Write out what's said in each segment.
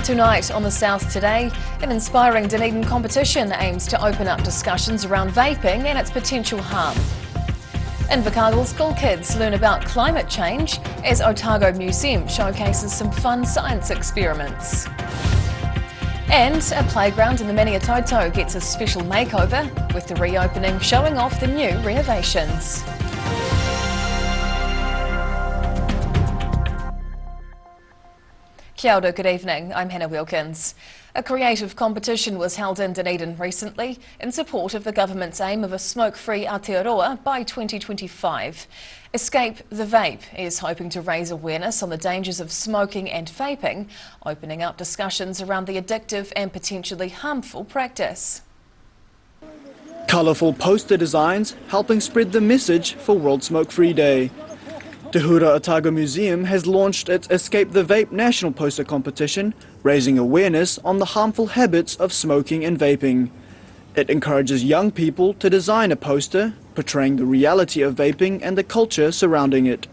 Tonight on the South Today, an inspiring Dunedin competition aims to open up discussions around vaping and its potential harm. Invercargill school kids learn about climate change as Otago Museum showcases some fun science experiments. And a playground in the Maniototo gets a special makeover, with the reopening showing off the new renovations. Kia ora, good evening, I'm Hannah Wilkins. A creative competition was held in Dunedin recently in support of the government's aim of a smoke-free Aotearoa by 2025. Escape the Vape is hoping to raise awareness on the dangers of smoking and vaping, opening up discussions around the addictive and potentially harmful practice. Colourful poster designs helping spread the message for World Smoke-Free Day. Te Hura Otago Museum has launched its Escape the Vape national poster competition, raising awareness on the harmful habits of smoking and vaping. It encourages young people to design a poster portraying the reality of vaping and the culture surrounding it.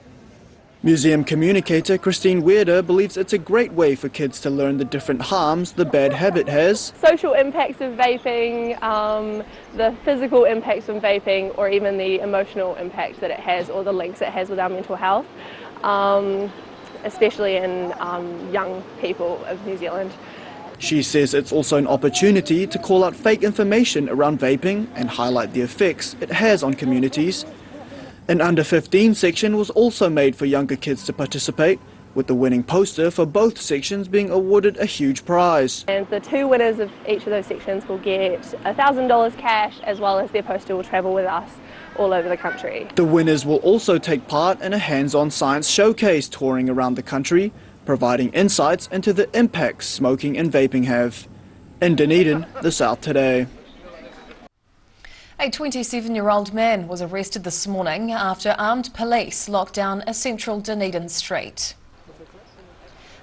Museum communicator Christine Weirder believes it's a great way for kids to learn the different harms the bad habit has. Social impacts of vaping, the physical impacts of vaping, or even the emotional impact that it has or the links it has with our mental health, especially in young people of New Zealand. She says it's also an opportunity to call out fake information around vaping and highlight the effects it has on communities. An under 15 section was also made for younger kids to participate, with the winning poster for both sections being awarded a huge prize. And the two winners of each of those sections will get $1,000 cash, as well as their poster will travel with us all over the country. The winners will also take part in a hands-on science showcase touring around the country, providing insights into the impacts smoking and vaping have. In Dunedin, the South Today. A 27-year-old man was arrested this morning after armed police locked down a central Dunedin street.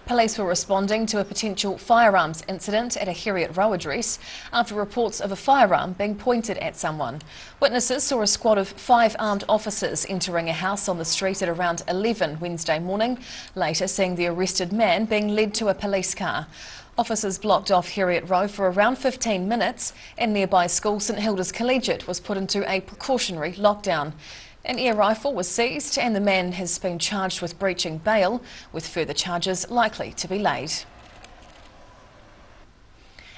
Police were responding to a potential firearms incident at a Heriot Row address after reports of a firearm being pointed at someone. Witnesses saw a squad of 5 armed officers entering a house on the street at around 11 Wednesday morning, later seeing the arrested man being led to a police car. Officers blocked off Heriot Row for around 15 minutes, and nearby school St Hilda's Collegiate was put into a precautionary lockdown. An air rifle was seized and the man has been charged with breaching bail, with further charges likely to be laid.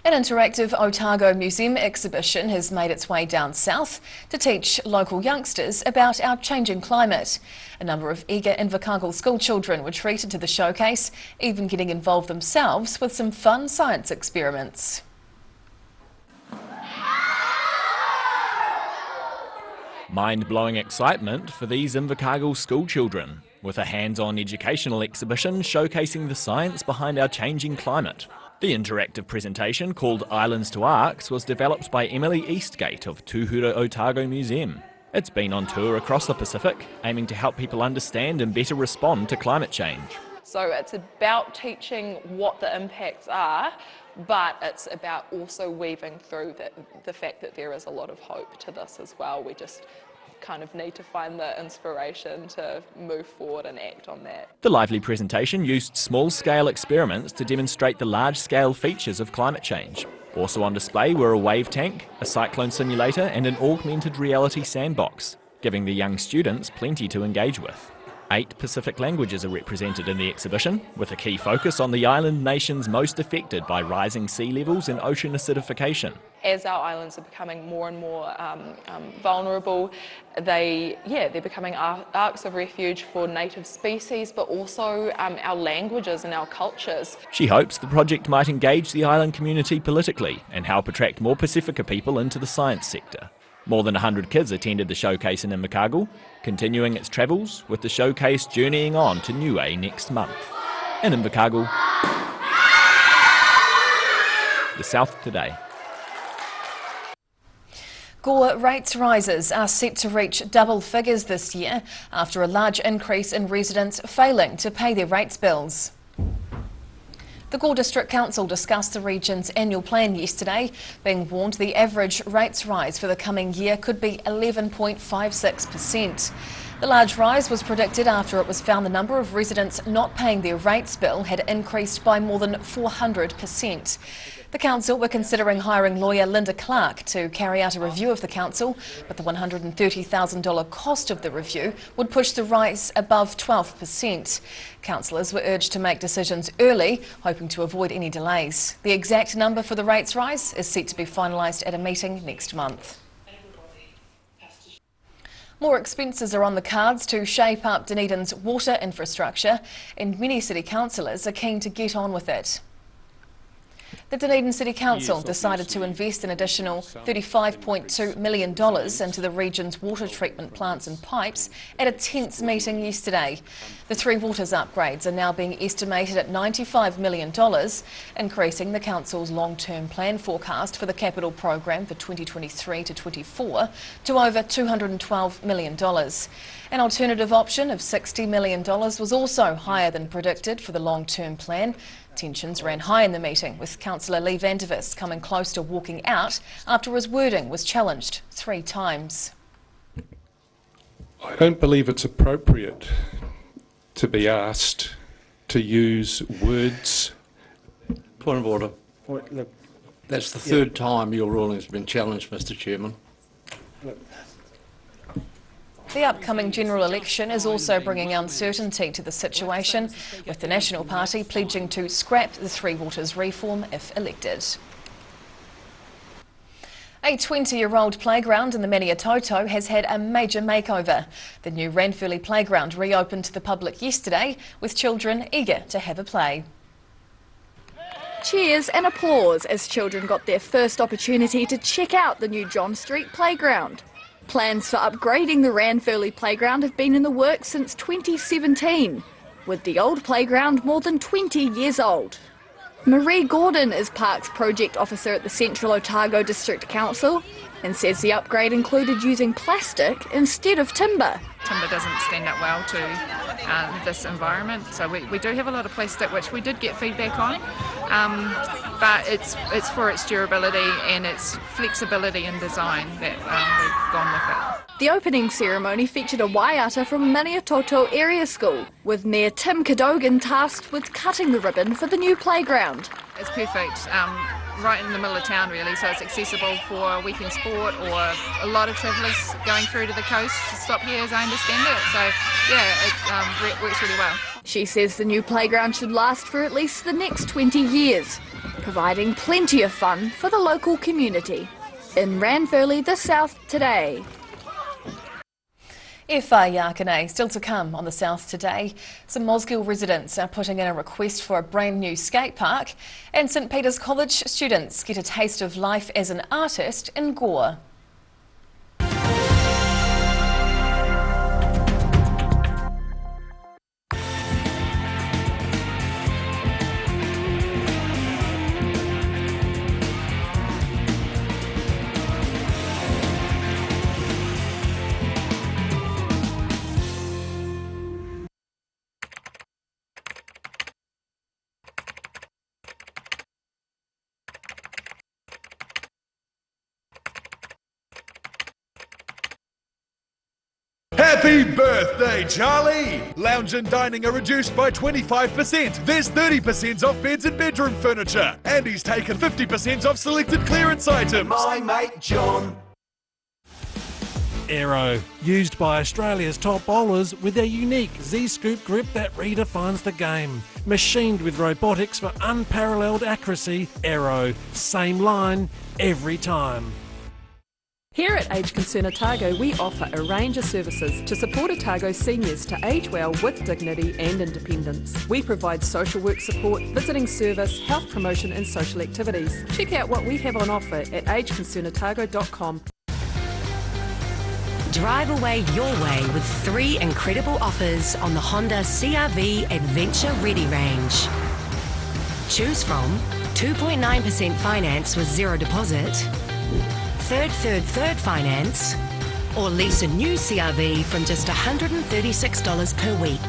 An interactive Otago Museum exhibition has made its way down south to teach local youngsters about our changing climate. A number of eager Invercargill school children were treated to the showcase, even getting involved themselves with some fun science experiments. Mind-blowing excitement for these Invercargill school children, with a hands-on educational exhibition showcasing the science behind our changing climate. The interactive presentation, called Islands to Arcs, was developed by Emily Eastgate of Te Hura Otago Museum. It's been on tour across the Pacific, aiming to help people understand and better respond to climate change. So it's about teaching what the impacts are, but it's about also weaving through the fact that there is a lot of hope to this as well. We just kind of need to find the inspiration to move forward and act on that. The lively presentation used small-scale experiments to demonstrate the large-scale features of climate change. Also on display were a wave tank, a cyclone simulator and an augmented reality sandbox, giving the young students plenty to engage with. 8 Pacific languages are represented in the exhibition, with a key focus on the island nations most affected by rising sea levels and ocean acidification. As our islands are becoming more and more vulnerable, they're becoming arcs of refuge for native species, but also our languages and our cultures. She hopes the project might engage the island community politically and help attract more Pacifica people into the science sector. More than 100 kids attended the showcase in Invercargill, continuing its travels, with the showcase journeying on to Niue next month. In Invercargill, the South Today. Gore rates rises are set to reach double figures this year after a large increase in residents failing to pay their rates bills. The Gore District Council discussed the region's annual plan yesterday, being warned the average rates rise for the coming year could be 11.56%. The large rise was predicted after it was found the number of residents not paying their rates bill had increased by more than 400%. The council were considering hiring lawyer Linda Clark to carry out a review of the council, but the $130,000 cost of the review would push the rise above 12%. Councillors were urged to make decisions early, hoping to avoid any delays. The exact number for the rates rise is set to be finalised at a meeting next month. More expenses are on the cards to shape up Dunedin's water infrastructure, and many city councillors are keen to get on with it. The Dunedin City Council decided to invest an additional $35.2 million into the region's water treatment plants and pipes at a tense meeting yesterday. The Three Waters upgrades are now being estimated at $95 million, increasing the Council's long-term plan forecast for the capital program for 2023 to 24 to over $212 million. An alternative option of $60 million was also higher than predicted for the long-term plan. Tensions ran high in the meeting, with Councillor Lee Vandervis coming close to walking out after his wording was challenged 3 times. I don't believe it's appropriate to be asked to use words. Point of order. Look, That's the third time your ruling has been challenged, Mr. Chairman. The upcoming general election is also bringing uncertainty to the situation, with the National Party pledging to scrap the Three Waters reform if elected. A 20-year-old playground in the Maniototo has had a major makeover. The new Ranfurly playground reopened to the public yesterday, with children eager to have a play. Cheers and applause as children got their first opportunity to check out the new John Street playground. Plans for upgrading the Ranfurly playground have been in the works since 2017, with the old playground more than 20 years old. Marie Gordon is Parks Project Officer at the Central Otago District Council and says the upgrade included using plastic instead of timber. Timber doesn't stand up well to this environment, so we do have a lot of plastic, which we did get feedback on, but it's for its durability and its flexibility in design that we've gone with it. The opening ceremony featured a waiata from Maniototo Area School, with Mayor Tim Cadogan tasked with cutting the ribbon for the new playground. It's perfect, right in the middle of town really, so it's accessible for weekend sport or a lot of travellers going through to the coast to stop here, as I understand it, so yeah, it works really well. She says the new playground should last for at least the next 20 years, providing plenty of fun for the local community. In Ranfurly, the South Today. Whai Yakane, still to come on the South Today. Some Mosgiel residents are putting in a request for a brand new skate park, and St Peter's College students get a taste of life as an artist in Gore. Happy birthday, Charlie! Lounge and dining are reduced by 25%. There's 30% off beds and bedroom furniture. And he's taken 50% off selected clearance items. My mate John. Aero, used by Australia's top bowlers with their unique Z-scoop grip that redefines the game. Machined with robotics for unparalleled accuracy, Aero, same line, every time. Here at Age Concern Otago, we offer a range of services to support Otago seniors to age well with dignity and independence. We provide social work support, visiting service, health promotion and social activities. Check out what we have on offer at ageconcernotago.com. Drive away your way with 3 incredible offers on the Honda CR-V Adventure Ready range. Choose from 2.9% finance with 0 deposit, third finance, or lease a new CR-V from just $136 per week.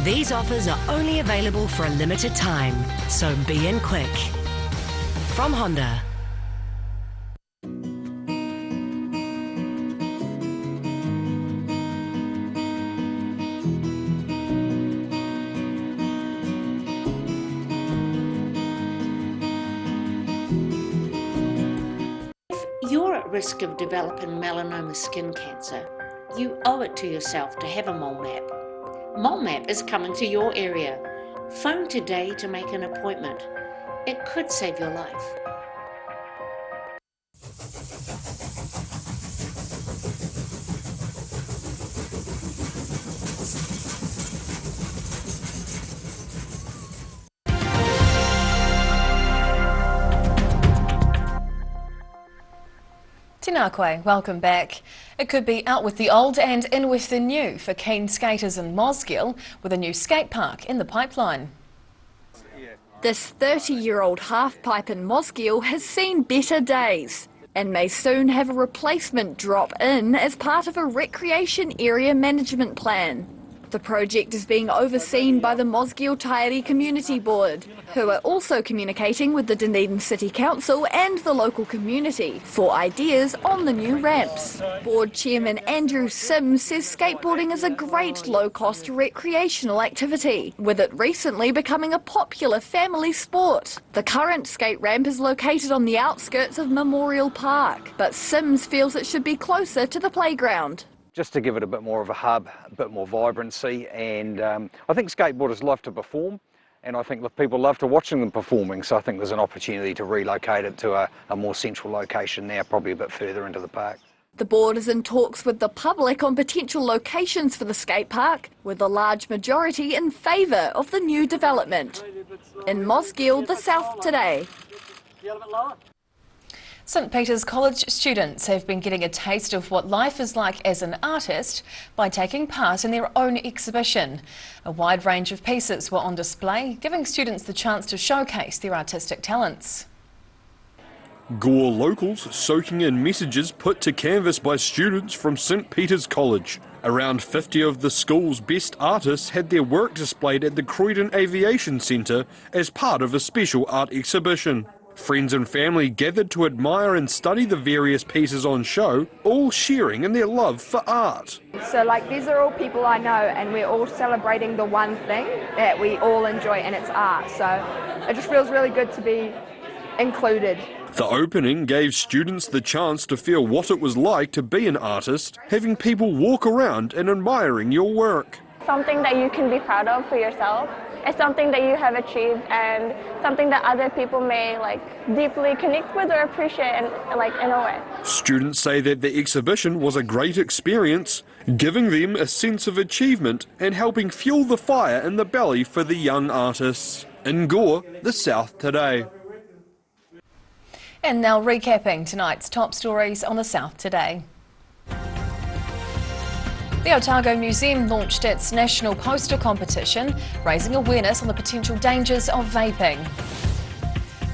These offers are only available for a limited time, so be in quick. From Honda. at risk of developing melanoma skin cancer, you owe it to yourself to have a mole map. Mole map is coming to your area. Phone today to make an appointment. It could save your life. Tēnā koe, welcome back. It could be out with the old and in with the new for keen skaters in Mosgiel, with a new skate park in the pipeline. This 30-year-old half-pipe in Mosgiel has seen better days and may soon have a replacement drop in as part of a recreation area management plan. The project is being overseen by the Mosgiel Tairi Community Board, who are also communicating with the Dunedin City Council and the local community for ideas on the new ramps. Board Chairman Andrew Sims says skateboarding is a great low-cost recreational activity, with it recently becoming a popular family sport. The current skate ramp is located on the outskirts of Memorial Park, but Sims feels it should be closer to the playground. Just to give it a bit more of a hub, a bit more vibrancy, and I think skateboarders love to perform, and I think people love to watching them performing, so I think there's an opportunity to relocate it to a more central location now, probably a bit further into the park. The board is in talks with the public on potential locations for the skate park, with a large majority in favour of the new development. In Mosgiel, the South today. St Peter's College students have been getting a taste of what life is like as an artist by taking part in their own exhibition. A wide range of pieces were on display, giving students the chance to showcase their artistic talents. Gore locals soaking in messages put to canvas by students from St Peter's College. Around 50 of the school's best artists had their work displayed at the Croydon Aviation Centre as part of a special art exhibition. Friends and family gathered to admire and study the various pieces on show, all sharing in their love for art. So these are all people I know, and we're all celebrating the one thing that we all enjoy, and it's art. So it just feels really good to be included. The opening gave students the chance to feel what it was like to be an artist, having people walk around and admiring your work. Something that you can be proud of for yourself. It's something that you have achieved and something that other people may deeply connect with or appreciate in a way. Students say that the exhibition was a great experience, giving them a sense of achievement and helping fuel the fire in the belly for the young artists. In Gore, the South today. And now recapping tonight's top stories on the South today. The Otago Museum launched its national poster competition, raising awareness on the potential dangers of vaping.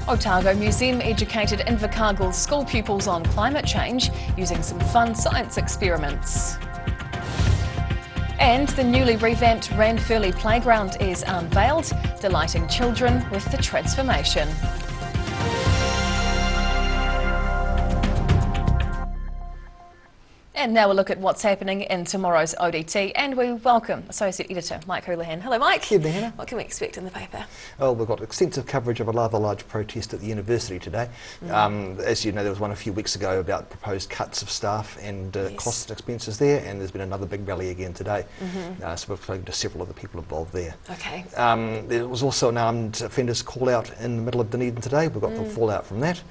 Otago Museum educated Invercargill school pupils on climate change using some fun science experiments. And the newly revamped Ranfurly playground is unveiled, delighting children with the transformation. And now we'll look at what's happening in tomorrow's ODT, and we welcome Associate Editor Mike Houlihan. Hello Mike. Good day, Hannah. What can we expect in the paper? Well, we've got extensive coverage of a rather large protest at the university today. As you know, there was one a few weeks ago about proposed cuts of staff and costs and expenses there, and there's been another big rally again today. So we've spoken to several of the people involved there. Okay. There was also an armed offenders call out in the middle of Dunedin today. We've got the fallout from that.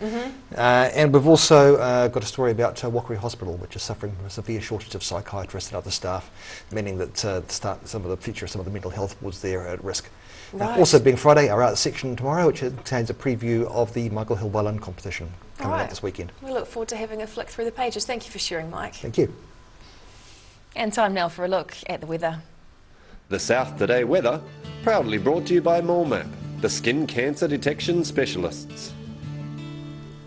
And we've also got a story about Wakaru Hospital, which is suffering from a severe shortage of psychiatrists and other staff, meaning that some of the future of some of the mental health wards there are at risk. Right. Also being Friday, our arts section tomorrow, which contains a preview of the Michael Hill Violin competition coming out this weekend. We look forward to having a flick through the pages. Thank you for sharing, Mike. Thank you. And time now for a look at the weather. The South Today weather, proudly brought to you by MoleMap, the skin cancer detection specialists.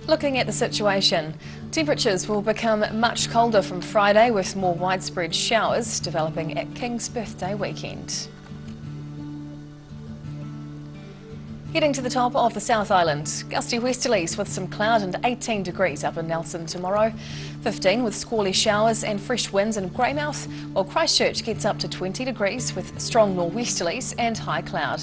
Looking at the situation, temperatures will become much colder from Friday with more widespread showers developing at King's birthday weekend. Heading to the top of the South Island, gusty westerlies with some cloud and 18 degrees up in Nelson tomorrow, 15 with squally showers and fresh winds in Greymouth, while Christchurch gets up to 20 degrees with strong nor'westerlies and high cloud.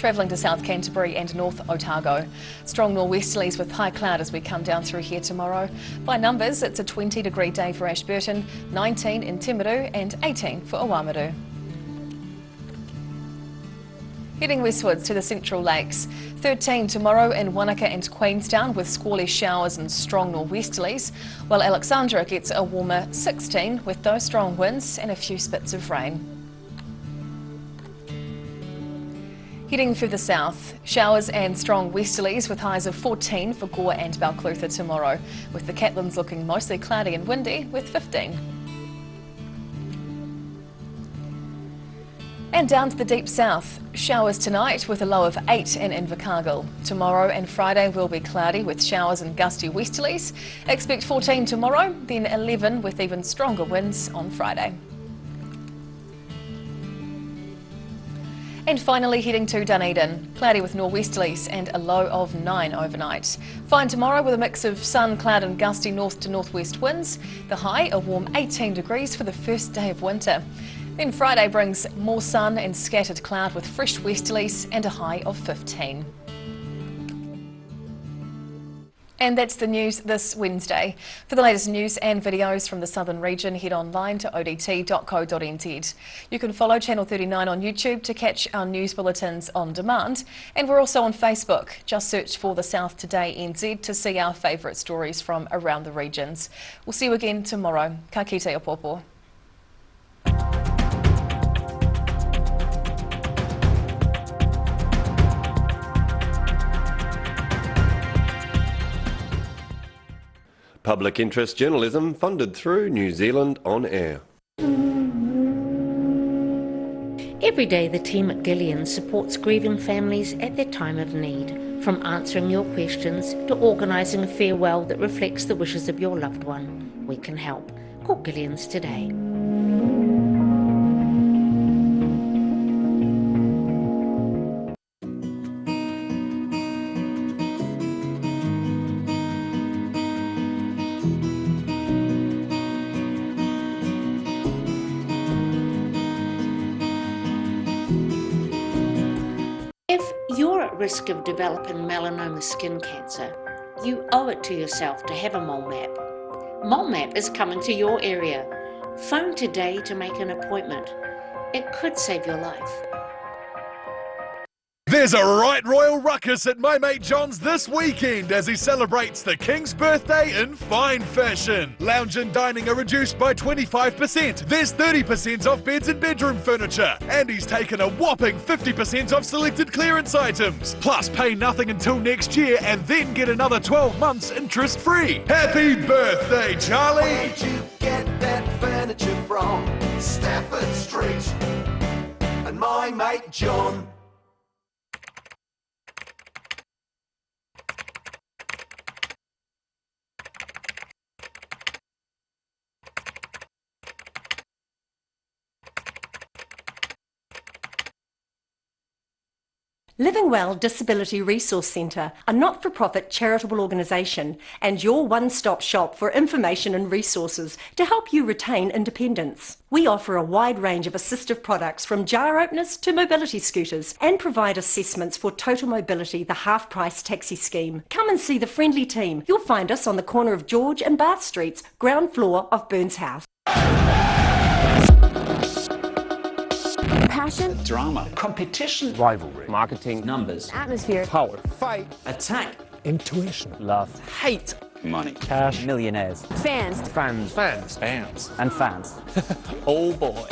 travelling to South Canterbury and North Otago. Strong nor'westerlies with high cloud as we come down through here tomorrow. By numbers, it's a 20-degree day for Ashburton, 19 in Timaru and 18 for Oamaru. Heading westwards to the Central Lakes, 13 tomorrow in Wanaka and Queenstown with squally showers and strong nor'westerlies, while Alexandra gets a warmer 16 with those strong winds and a few spits of rain. Heading further south, showers and strong westerlies with highs of 14 for Gore and Balclutha tomorrow, with the Catlins looking mostly cloudy and windy with 15. And down to the deep south, showers tonight with a low of 8 in Invercargill. Tomorrow and Friday will be cloudy with showers and gusty westerlies. Expect 14 tomorrow, then 11 with even stronger winds on Friday. And finally heading to Dunedin, cloudy with nor'westerlies and a low of 9 overnight. Fine tomorrow with a mix of sun, cloud and gusty north to northwest winds. The high a warm 18 degrees for the first day of winter. Then Friday brings more sun and scattered cloud with fresh westerlies and a high of 15. And that's the news this Wednesday. For the latest news and videos from the southern region, head online to odt.co.nz. You can follow Channel 39 on YouTube to catch our news bulletins on demand. And we're also on Facebook. Just search for the South Today NZ to see our favourite stories from around the regions. We'll see you again tomorrow. Ka kite o popo. Public interest journalism funded through New Zealand On Air. Every day the team at Gillian supports grieving families at their time of need. From answering your questions to organising a farewell that reflects the wishes of your loved one. We can help. Call Gillian's today. If you're at risk of developing melanoma skin cancer, you owe it to yourself to have a mole map. Mole map is coming to your area. Phone today to make an appointment. It could save your life. There's a right royal ruckus at my mate John's this weekend as he celebrates the King's birthday in fine fashion. Lounge and dining are reduced by 25%. There's 30% off beds and bedroom furniture. And he's taken a whopping 50% off selected clearance items. Plus pay nothing until next year and then get another 12 months interest free. Happy birthday, Charlie! Where'd you get that furniture from? Stafford Street. And my mate John. Living Well Disability Resource Centre, a not-for-profit charitable organisation and your one-stop shop for information and resources to help you retain independence. We offer a wide range of assistive products from jar openers to mobility scooters and provide assessments for Total Mobility, the half-price taxi scheme. Come and see the friendly team. You'll find us on the corner of George and Bath Streets, ground floor of Burns House. Passion, drama, competition, rivalry, marketing, numbers, atmosphere, power, fight, attack, intuition, love, hate, money, cash, millionaires, fans, and fans. oh boy.